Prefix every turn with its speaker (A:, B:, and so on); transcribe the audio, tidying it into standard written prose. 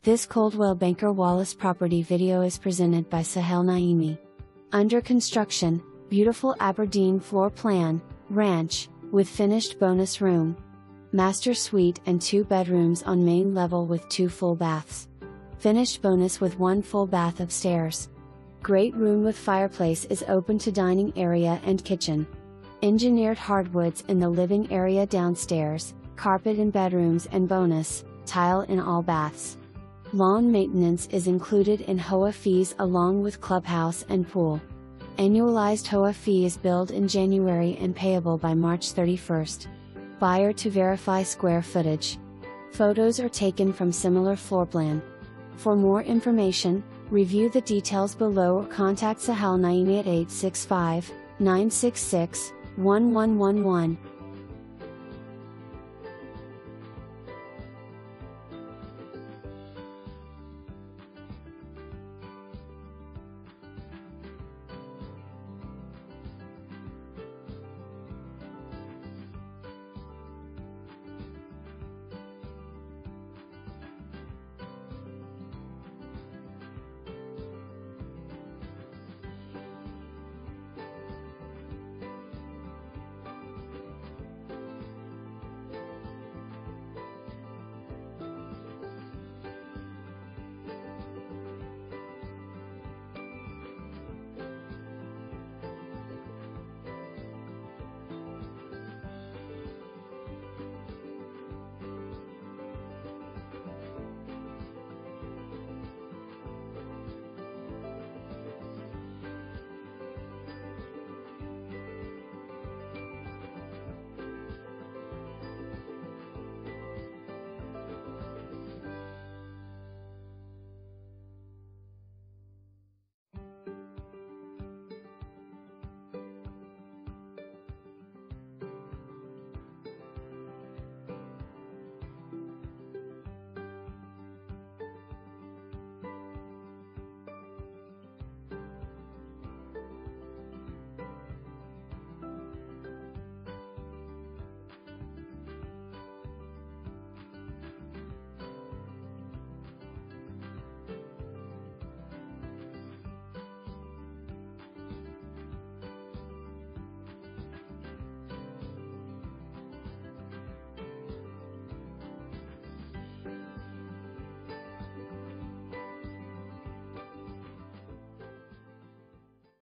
A: This Coldwell Banker Wallace property video is presented by Sahel Naimy. Under construction, beautiful Aberdeen Floor Plan, ranch, with finished bonus room. Master suite and 2 bedrooms on main level with 2 full baths. Finished bonus with 1 full bath upstairs. Great room with fireplace is open to dining area and kitchen. Engineered hardwoods in the living area downstairs, carpet in bedrooms and bonus, tile in all baths. Lawn maintenance is included in HOA fees along with clubhouse and pool. Annualized HOA fee is billed in January and payable by March 31st. Buyer to verify square footage. Photos are taken from similar floor plan. For more information, review the details below or contact Sahel Naimy at 865-966-1111.